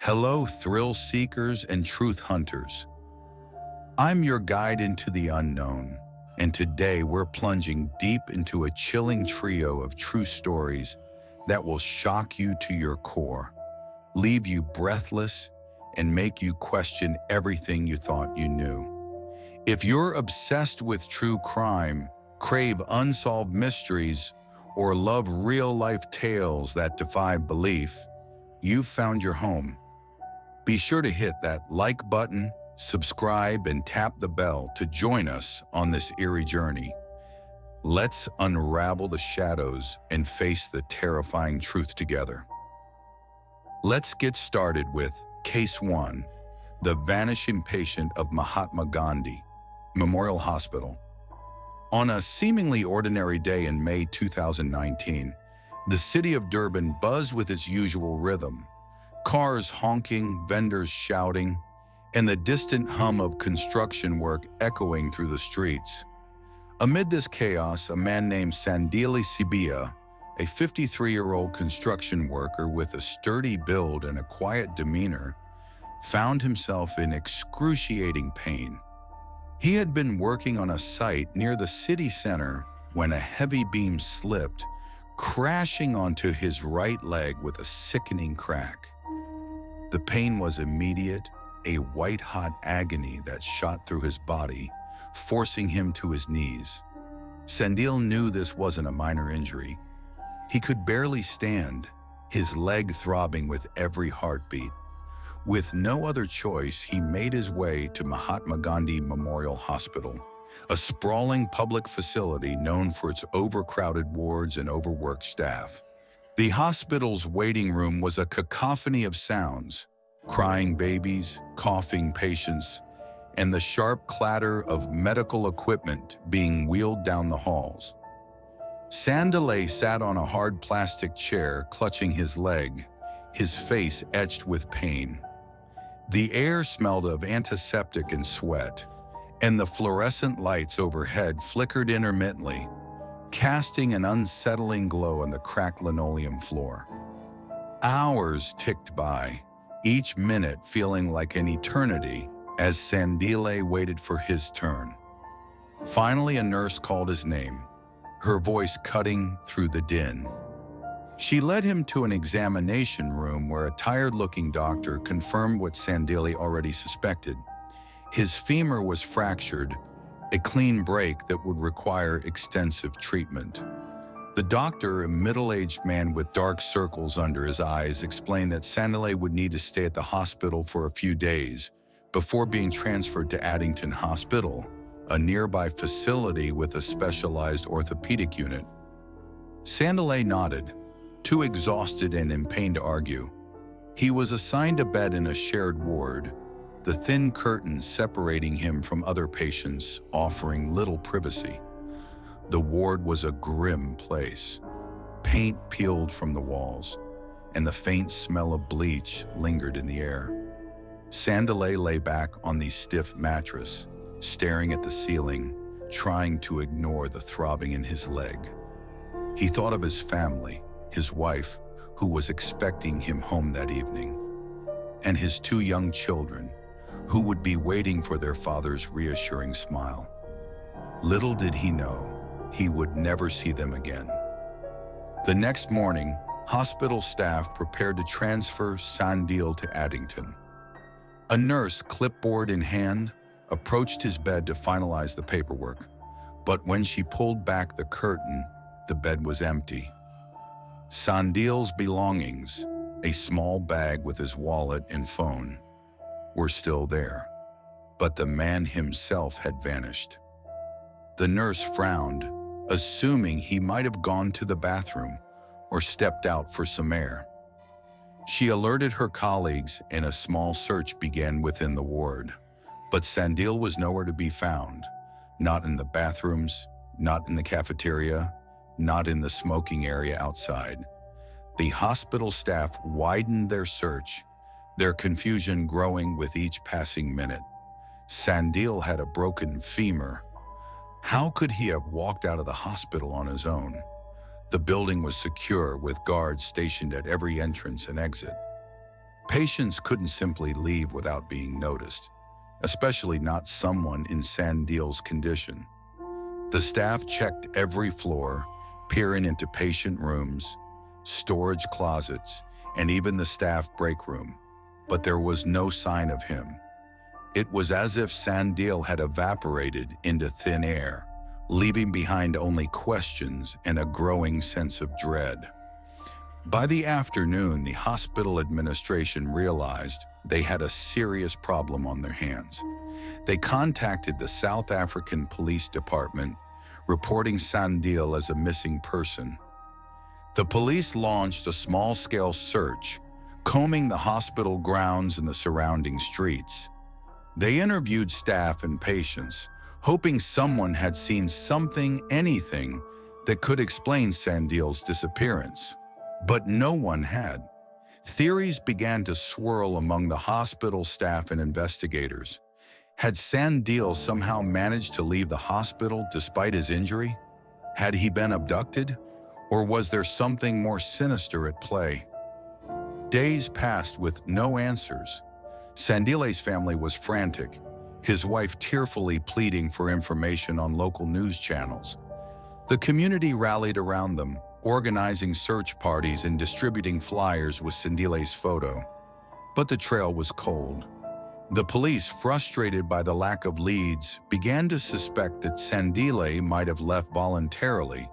Hello, thrill seekers and truth hunters. I'm your guide into the unknown, and today we're plunging deep into a chilling trio of true stories that will shock you to your core, leave you breathless, and make you question everything you thought you knew. If you're obsessed with true crime, crave unsolved mysteries, or love real-life tales that defy belief, you've found your home. Be sure to hit that like button, subscribe, and tap the bell to join us on this eerie journey. Let's unravel the shadows and face the terrifying truth together. Let's get started with Case 1, the vanishing patient of Mahatma Gandhi Memorial Hospital. On a seemingly ordinary day in May 2019, the city of Durban buzzed with its usual rhythm. Cars honking, vendors shouting, and the distant hum of construction work echoing through the streets. Amid this chaos, a man named Sandile Sibiya, a 53-year-old construction worker with a sturdy build and a quiet demeanor, found himself in excruciating pain. He had been working on a site near the city center when a heavy beam slipped, crashing onto his right leg with a sickening crack. The pain was immediate, a white-hot agony that shot through his body, forcing him to his knees. Sandile knew this wasn't a minor injury. He could barely stand, his leg throbbing with every heartbeat. With no other choice, he made his way to Mahatma Gandhi Memorial Hospital, a sprawling public facility known for its overcrowded wards and overworked staff. The hospital's waiting room was a cacophony of sounds: crying babies, coughing patients, and the sharp clatter of medical equipment being wheeled down the halls. Sandile sat on a hard plastic chair, clutching his leg, his face etched with pain. The air smelled of antiseptic and sweat, and the fluorescent lights overhead flickered intermittently, casting an unsettling glow on the cracked linoleum floor. Hours ticked by, each minute feeling like an eternity as Sandile waited for his turn. Finally, a nurse called his name, her voice cutting through the din. She led him to an examination room where a tired-looking doctor confirmed what Sandile already suspected. His femur was fractured, a clean break that would require extensive treatment. The doctor, a middle-aged man with dark circles under his eyes, explained that Sandile would need to stay at the hospital for a few days before being transferred to Addington Hospital, a nearby facility with a specialized orthopedic unit. Sandile nodded, too exhausted and in pain to argue. He was assigned a bed in a shared ward, the thin curtains separating him from other patients, offering little privacy. The ward was a grim place. Paint peeled from the walls, and the faint smell of bleach lingered in the air. Sandile lay back on the stiff mattress, staring at the ceiling, trying to ignore the throbbing in his leg. He thought of his family, his wife, who was expecting him home that evening, and his two young children, who would be waiting for their father's reassuring smile. Little did he know, he would never see them again. The next morning, hospital staff prepared to transfer Sandile to Addington. A nurse, clipboard in hand, approached his bed to finalize the paperwork, but when she pulled back the curtain, the bed was empty. Sandile's belongings, a small bag with his wallet and phone, were still there, but the man himself had vanished. The nurse frowned, assuming he might have gone to the bathroom or stepped out for some air. She alerted her colleagues and a small search began within the ward, but Sandile was nowhere to be found, not in the bathrooms, not in the cafeteria, not in the smoking area outside. The hospital staff widened their search, their confusion growing with each passing minute. Sandile had a broken femur. How could he have walked out of the hospital on his own? The building was secure with guards stationed at every entrance and exit. Patients couldn't simply leave without being noticed, especially not someone in Sandile's condition. The staff checked every floor, peering into patient rooms, storage closets, and even the staff break room, but there was no sign of him. It was as if Sandile had evaporated into thin air, leaving behind only questions and a growing sense of dread. By the afternoon, the hospital administration realized they had a serious problem on their hands. They contacted the South African Police Department, reporting Sandile as a missing person. The police launched a small-scale search, combing the hospital grounds and the surrounding streets. They interviewed staff and patients, hoping someone had seen something, anything, that could explain Sandile's disappearance. But no one had. Theories began to swirl among the hospital staff and investigators. Had Sandile somehow managed to leave the hospital despite his injury? Had he been abducted? Or was there something more sinister at play? Days passed with no answers. Sandile's family was frantic, his wife tearfully pleading for information on local news channels. The community rallied around them, organizing search parties and distributing flyers with Sandile's photo. But the trail was cold. The police, frustrated by the lack of leads, began to suspect that Sandile might have left voluntarily,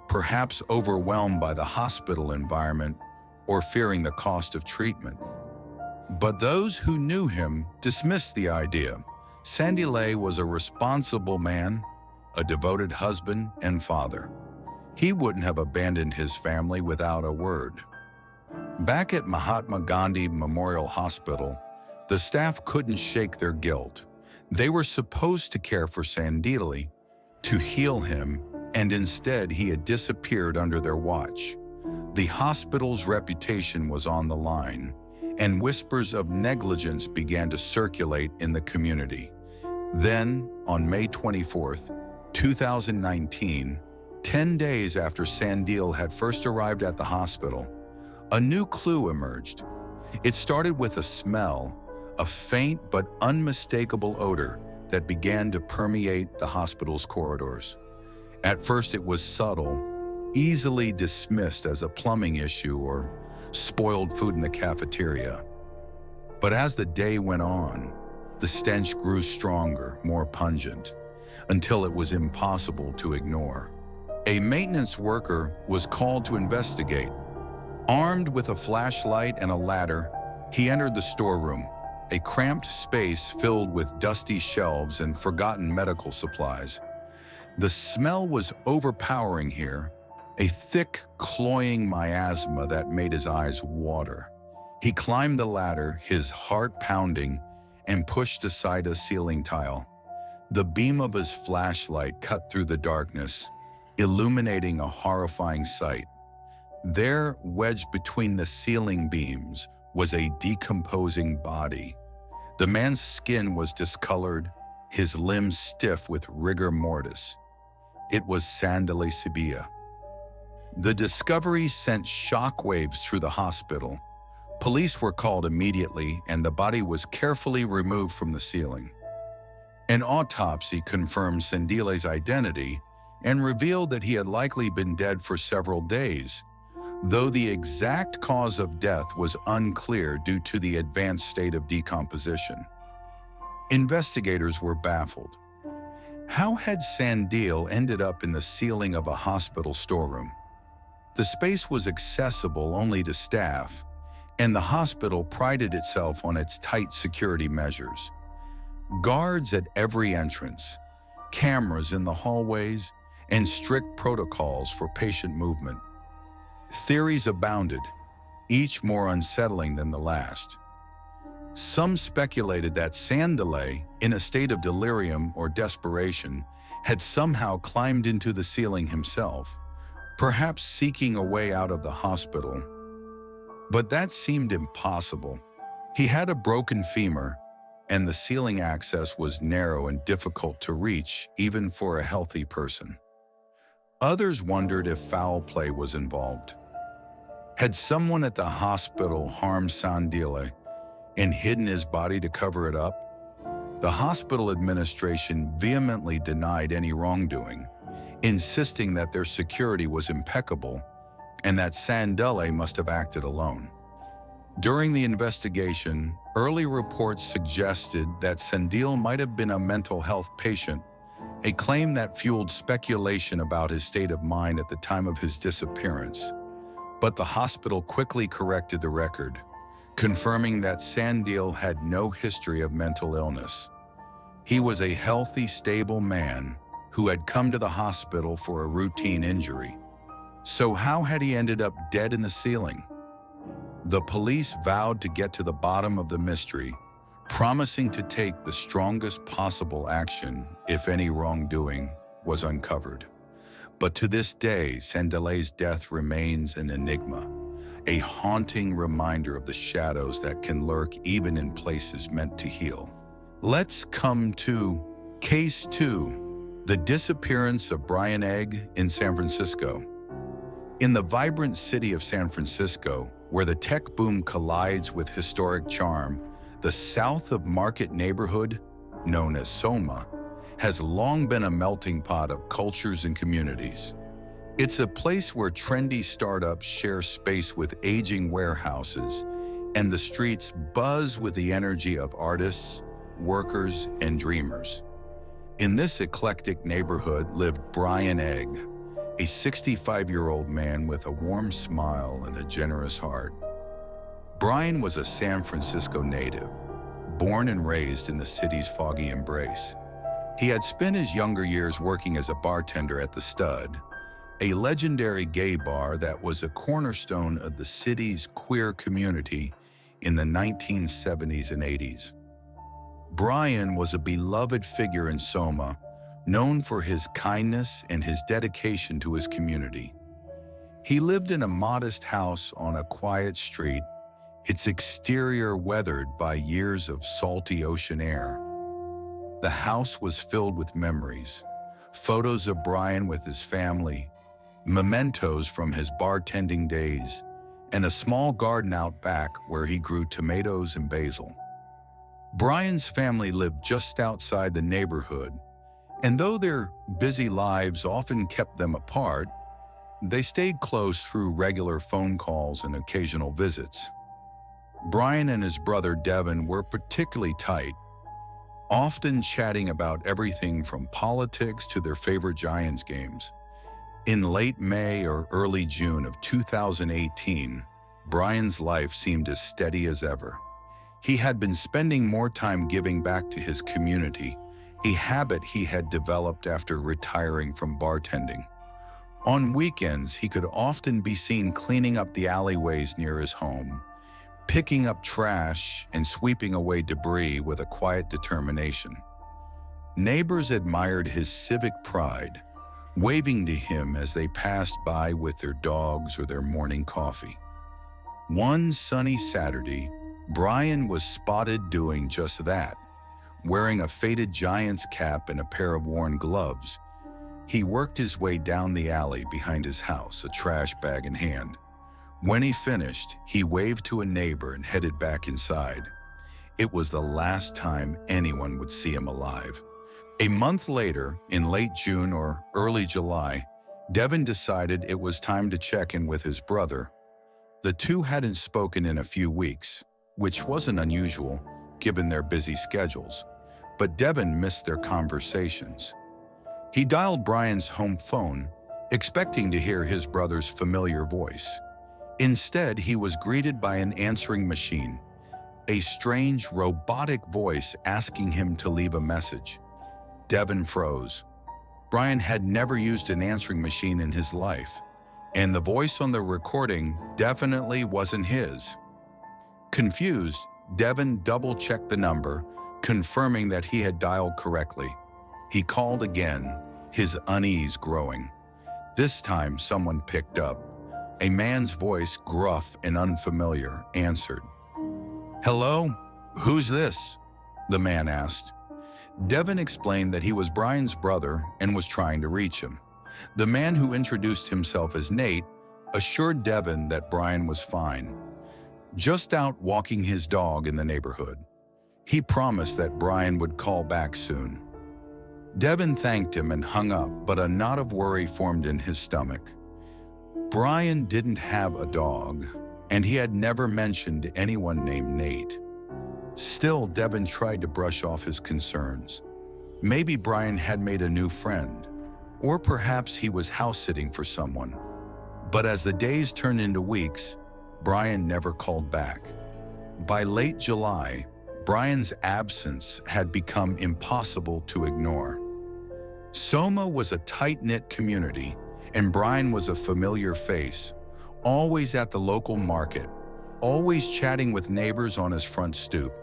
perhaps overwhelmed by the hospital environment or fearing the cost of treatment. But those who knew him dismissed the idea. Sandile was a responsible man, a devoted husband and father. He wouldn't have abandoned his family without a word. Back at Mahatma Gandhi Memorial Hospital, the staff couldn't shake their guilt. They were supposed to care for Sandile, to heal him, and instead he had disappeared under their watch. The hospital's reputation was on the line, and whispers of negligence began to circulate in the community. Then, on May 24th, 2019, 10 days after Sandile had first arrived at the hospital, a new clue emerged. It started with a smell, a faint but unmistakable odor that began to permeate the hospital's corridors. At first it was subtle, easily dismissed as a plumbing issue or spoiled food in the cafeteria. But as the day went on, the stench grew stronger, more pungent, until it was impossible to ignore. A maintenance worker was called to investigate. Armed with a flashlight and a ladder, he entered the storeroom, a cramped space filled with dusty shelves and forgotten medical supplies. The smell was overpowering here, a thick, cloying miasma that made his eyes water. He climbed the ladder, his heart pounding, and pushed aside a ceiling tile. The beam of his flashlight cut through the darkness, illuminating a horrifying sight. There, wedged between the ceiling beams, was a decomposing body. The man's skin was discolored, his limbs stiff with rigor mortis. It was Sandile Sibiya. The discovery sent shockwaves through the hospital. Police were called immediately, and the body was carefully removed from the ceiling. An autopsy confirmed Sandile's identity and revealed that he had likely been dead for several days, though the exact cause of death was unclear due to the advanced state of decomposition. Investigators were baffled. How had Sandile ended up in the ceiling of a hospital storeroom? The space was accessible only to staff, and the hospital prided itself on its tight security measures. Guards at every entrance, cameras in the hallways, and strict protocols for patient movement. Theories abounded, each more unsettling than the last. Some speculated that Sandile, in a state of delirium or desperation, had somehow climbed into the ceiling himself, perhaps seeking a way out of the hospital. But that seemed impossible. He had a broken femur, and the ceiling access was narrow and difficult to reach even for a healthy person. Others wondered if foul play was involved. Had someone at the hospital harmed Sandile, and hidden his body to cover it up? The hospital administration vehemently denied any wrongdoing, insisting that their security was impeccable and that Sandile must have acted alone. During the investigation, early reports suggested that Sandile might have been a mental health patient, a claim that fueled speculation about his state of mind at the time of his disappearance. But the hospital quickly corrected the record, confirming that Sandile had no history of mental illness. He was a healthy, stable man who had come to the hospital for a routine injury. So how had he ended up dead in the ceiling? The police vowed to get to the bottom of the mystery, promising to take the strongest possible action if any wrongdoing was uncovered. But to this day, Sandile's death remains an enigma, a haunting reminder of the shadows that can lurk even in places meant to heal. Let's come to Case 2, the disappearance of Brian Egg in San Francisco. In the vibrant city of San Francisco, where the tech boom collides with historic charm, the South of Market neighborhood, known as SoMa, has long been a melting pot of cultures and communities. It's a place where trendy startups share space with aging warehouses, and the streets buzz with the energy of artists, workers, and dreamers. In this eclectic neighborhood lived Brian Egg, a 65-year-old man with a warm smile and a generous heart. Brian was a San Francisco native, born and raised in the city's foggy embrace. He had spent his younger years working as a bartender at the Stud, a legendary gay bar that was a cornerstone of the city's queer community in the 1970s and 80s. Brian was a beloved figure in SoMa, known for his kindness and his dedication to his community. He lived in a modest house on a quiet street, its exterior weathered by years of salty ocean air. The house was filled with memories, photos of Brian with his family, mementos from his bartending days, and a small garden out back where he grew tomatoes and basil. Brian's family lived just outside the neighborhood, and though their busy lives often kept them apart, they stayed close through regular phone calls and occasional visits. Brian and his brother Devin were particularly tight, often chatting about everything from politics to their favorite Giants games. In late May or early June of 2018, Brian's life seemed as steady as ever. He had been spending more time giving back to his community, a habit he had developed after retiring from bartending. On weekends, he could often be seen cleaning up the alleyways near his home, picking up trash and sweeping away debris with a quiet determination. Neighbors admired his civic pride, waving to him as they passed by with their dogs or their morning coffee. One sunny Saturday, Brian was spotted doing just that. Wearing a faded Giants cap and a pair of worn gloves, he worked his way down the alley behind his house, a trash bag in hand. When he finished, he waved to a neighbor and headed back inside. It was the last time anyone would see him alive. A month later, in late June or early July, Devin decided it was time to check in with his brother. The two hadn't spoken in a few weeks, which wasn't unusual given their busy schedules, but Devin missed their conversations. He dialed Brian's home phone, expecting to hear his brother's familiar voice. Instead, he was greeted by an answering machine, a strange, robotic voice asking him to leave a message. Devin froze. Brian had never used an answering machine in his life, and the voice on the recording definitely wasn't his. Confused, Devin double-checked the number, confirming that he had dialed correctly. He called again, his unease growing. This time, someone picked up. A man's voice, gruff and unfamiliar, answered. "Hello? Who's this?" the man asked. Devin explained that he was Brian's brother and was trying to reach him. The man, who introduced himself as Nate, assured Devin that Brian was fine. just out walking his dog in the neighborhood. He promised that Brian would call back soon. Devin thanked him and hung up, but a knot of worry formed in his stomach. Brian didn't have a dog, and he had never mentioned anyone named Nate. Still, Devin tried to brush off his concerns. Maybe Brian had made a new friend, or perhaps he was house-sitting for someone. But as the days turned into weeks, Brian never called back. By late July, Brian's absence had become impossible to ignore. Soma was a tight-knit community, and Brian was a familiar face, always at the local market, always chatting with neighbors on his front stoop.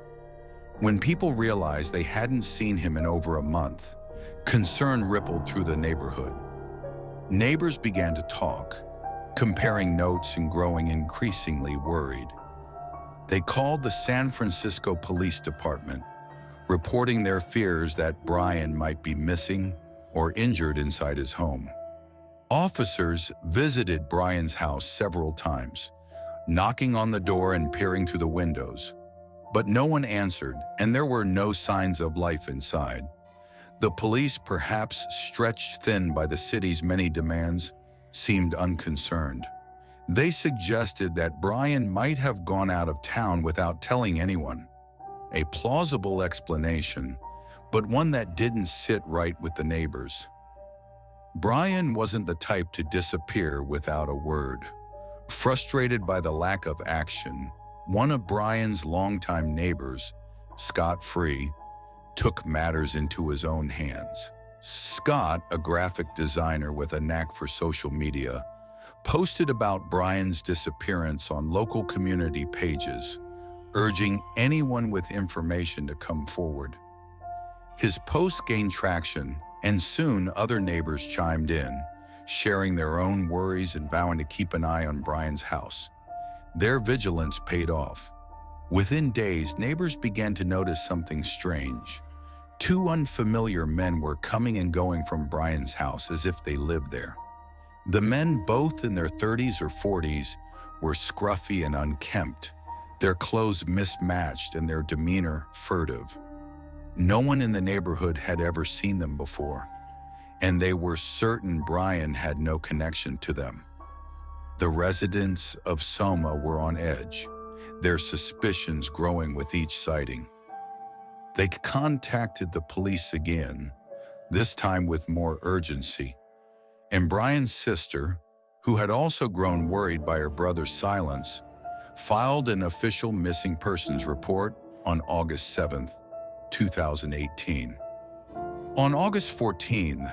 When people realized they hadn't seen him in over a month, concern rippled through the neighborhood. Neighbors began to talk, comparing notes and growing increasingly worried. They called the San Francisco Police Department, reporting their fears that Brian might be missing or injured inside his home. Officers visited Brian's house several times, knocking on the door and peering through the windows. But no one answered, and there were no signs of life inside. The police, perhaps stretched thin by the city's many demands, seemed unconcerned. They suggested that Brian might have gone out of town without telling anyone. A plausible explanation, but one that didn't sit right with the neighbors. Brian wasn't the type to disappear without a word. Frustrated by the lack of action, one of Brian's longtime neighbors, Scott Free, took matters into his own hands. Scott, a graphic designer with a knack for social media, posted about Brian's disappearance on local community pages, urging anyone with information to come forward. His posts gained traction, and soon other neighbors chimed in, sharing their own worries and vowing to keep an eye on Brian's house. Their vigilance paid off. Within days, neighbors began to notice something strange. Two unfamiliar men were coming and going from Brian's house as if they lived there. The men, both in their 30s or 40s, were scruffy and unkempt, their clothes mismatched and their demeanor furtive. No one in the neighborhood had ever seen them before, and they were certain Brian had no connection to them. The residents of Soma were on edge, their suspicions growing with each sighting. They contacted the police again, this time with more urgency. And Brian's sister, who had also grown worried by her brother's silence, filed an official missing persons report on August 7th, 2018. On August 14th,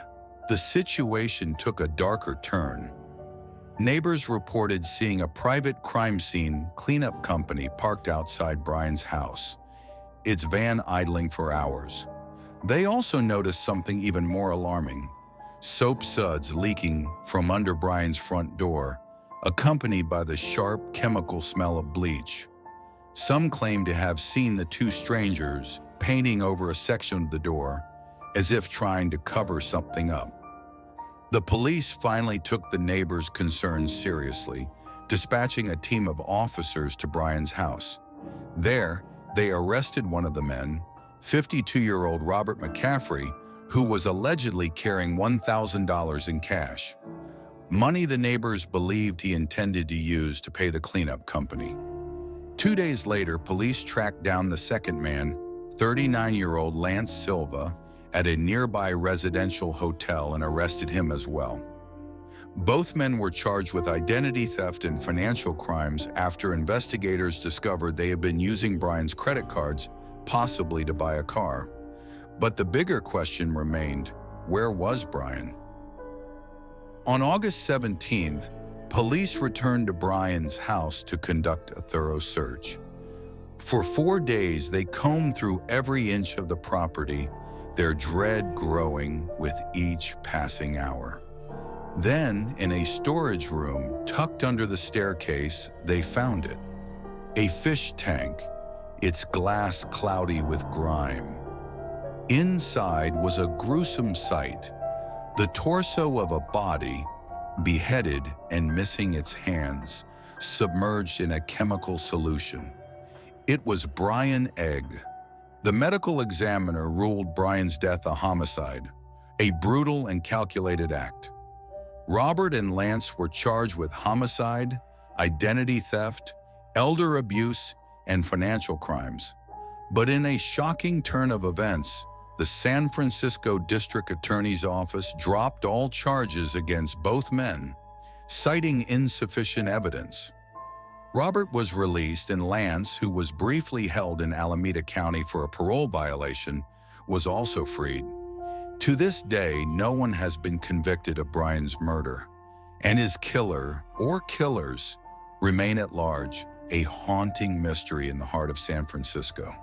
the situation took a darker turn. Neighbors reported seeing a private crime scene cleanup company parked outside Brian's house, its van idling for hours. They also noticed something even more alarming: soap suds leaking from under Brian's front door, accompanied by the sharp chemical smell of bleach. Some claimed to have seen the two strangers painting over a section of the door, as if trying to cover something up. The police finally took the neighbors' concerns seriously, dispatching a team of officers to Brian's house. There, they arrested one of the men, 52-year-old Robert McCaffrey, who was allegedly carrying $1,000 in cash, money the neighbors believed he intended to use to pay the cleanup company. 2 days later, police tracked down the second man, 39-year-old Lance Silva, at a nearby residential hotel and arrested him as well. Both men were charged with identity theft and financial crimes after investigators discovered they had been using Brian's credit cards, possibly to buy a car. But the bigger question remained: where was Brian? On August 17th, police returned to Brian's house to conduct a thorough search. For 4 days, they combed through every inch of the property, their dread growing with each passing hour. Then, in a storage room tucked under the staircase, they found it. A fish tank, its glass cloudy with grime. Inside was a gruesome sight: the torso of a body, beheaded and missing its hands, submerged in a chemical solution. It was Brian Egg. The medical examiner ruled Brian's death a homicide, a brutal and calculated act. Robert and Lance were charged with homicide, identity theft, elder abuse, and financial crimes. But in a shocking turn of events, the San Francisco District Attorney's Office dropped all charges against both men, citing insufficient evidence. Robert was released, and Lance, who was briefly held in Alameda County for a parole violation, was also freed. To this day, no one has been convicted of Brian's murder, and his killer or killers remain at large, a haunting mystery in the heart of San Francisco.